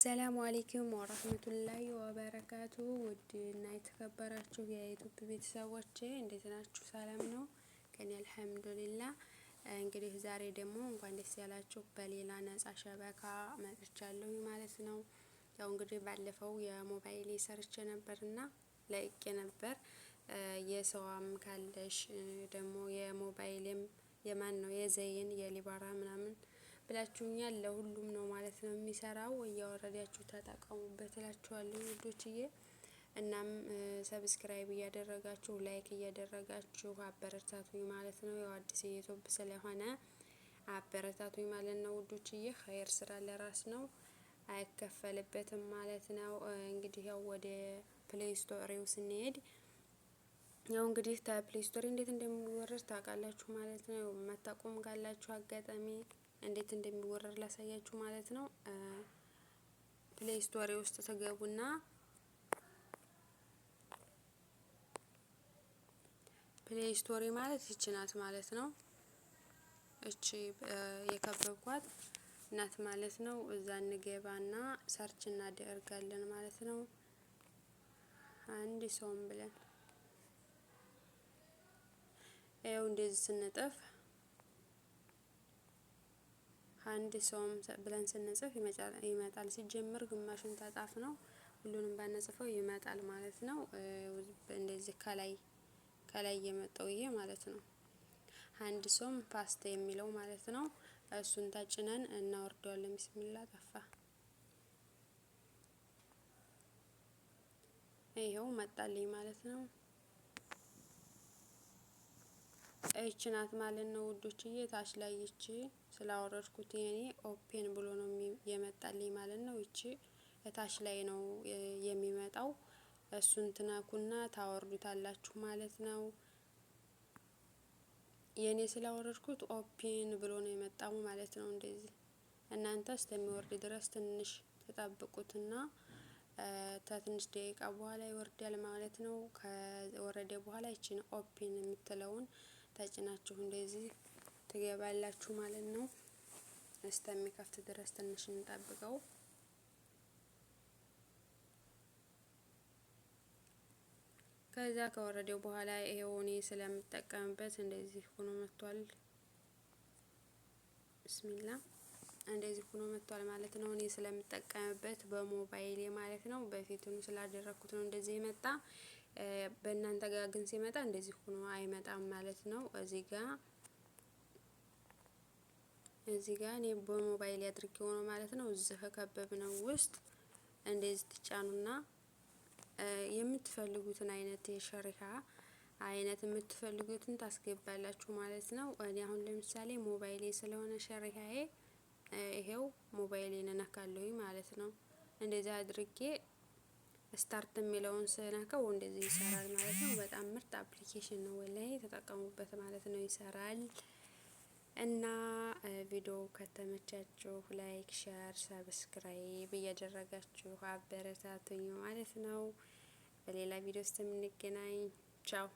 ሰላም አለይኩም ወራህመቱላሂ ወበረካቱ። ውድና የተከበራችሁ የዩቲዩብ ቤተሰቦቼ እንዴት ናችሁ? ሰላም ነው? ከኔ አልሐምዱሊላህ። እንግዲህ ዛሬ ደግሞ እንኳን ደስ ያላችሁ በሌላ ነፃ ሸበካ መጥቻለሁ ማለት ነው። ያው እንግዲህ ባለፈው የሞባይል ሰርቼ ነበርና ለቅቄ ነበር። የሰዋም ካለሽ ደግሞ የሞባይልም የማን ነው የዘይን የሊባራ ምናምን ብላችሁኛል። ለሁሉም ነው ማለት ነው የሚሰራው። እያወረዳችሁ ተጠቀሙበት እላችኋለሁ ውዶችዬ። እናም ሰብስክራይብ እያደረጋችሁ ላይክ እያደረጋችሁ አበረታቱኝ ማለት ነው። ያው አዲስ ዩቲዩብ ስለሆነ አበረታቱኝ ማለት ነው ውዶችዬ። ኸይር ስራ ለራስ ነው አይከፈልበትም ማለት ነው። እንግዲህ ያው ወደ ፕሌይ ስቶሪው ስንሄድ ያው እንግዲህ ፕሌይ ስቶሪ እንዴት እንደሚወረድ ታውቃላችሁ ማለት ነው። መታቆም ካላችሁ አጋጣሚ እንዴት እንደሚወረድ ላሳያችሁ ማለት ነው። ፕሌይ ስቶሪ ውስጥ ተገቡና ፕሌይ ስቶሪ ማለት ይቺ ናት ማለት ነው። እቺ የከበብኳት ናት ማለት ነው። እዛ እንገባና ሰርች እናደርጋለን ማለት ነው። አንድ ሰውም ብለን ይኸው እንደዚህ ስንጥፍ አንድ ሰውም ብለን ስንጽፍ ይመጣል። ሲጀምር ግማሹን ተጣፍ ነው ሁሉንም ባነጽፈው ይመጣል ማለት ነው። እንደዚህ ከላይ የመጣው ይሄ ማለት ነው። አንድ ሰውም ፓስታ የሚለው ማለት ነው። እሱን ተጭነን እናወርደዋለን። ቢስሚላህ ጠፋ። ይሄው መጣልኝ ማለት ነው። እቺ ናት ማለት ነው ውዶችዬ። ታች ላይ እቺ ስላወረድኩት የኔ ኦፔን ብሎ ነው የመጣልኝ ማለት ነው። እቺ ታች ላይ ነው የሚመጣው። እሱን ትነኩና ታወርዱታላችሁ ማለት ነው። የኔ ስላወረድኩት ኦፔን ብሎ ነው የመጣው ማለት ነው። እንደዚህ እናንተ እስከሚወርድ ድረስ ትንሽ ተጠብቁትና ከትንሽ ደቂቃ በኋላ ይወርዳል ማለት ነው። ከወረደ በኋላ እቺን ኦፔን የምትለውን ተጭናችሁ እንደዚህ ትገባላችሁ ማለት ነው። እስከሚከፍት ድረስ ትንሽ እንጠብቀው። ከዛ ከወረደው በኋላ ይሄው እኔ ስለምጠቀምበት እንደዚህ ሆኖ መጥቷል። ቢስሚላህ እንደዚህ ሆኖ መጥቷል ማለት ነው። እኔ ስለምጠቀምበት በሞባይሌ ማለት ነው። በፊቱን ስላደረኩት ነው እንደዚህ የመጣ። በእናንተ ጋር ግን ሲመጣ እንደዚህ ሆኖ አይመጣም ማለት ነው። እዚህ ጋር እኔ በሞባይል አድርጌው ነው ማለት ነው። እዚህ ከከበብነው ውስጥ እንደዚህ ትጫኑና የምትፈልጉትን አይነት የሸሪሃ አይነት የምትፈልጉትን ታስገባላችሁ ማለት ነው። እኔ አሁን ለምሳሌ ሞባይሌ ስለሆነ ሸሪሃዬ ይሄው ሞባይሌን እነካለሁኝ ማለት ነው። እንደዚህ አድርጌ ስታርት የሚለውን ስነካው እንደዚህ ይሰራል ማለት ነው። በጣም ምርጥ አፕሊኬሽን ነው ወላሂ ተጠቀሙበት ማለት ነው። ይሰራል። እና ቪዲዮ ከተመቻችሁ ላይክ፣ ሼር፣ ሰብስክራይብ እያደረጋችሁ አበረታቱኝ ማለት ነው። በሌላ ቪዲዮ ውስጥ የምንገናኝ ቻው።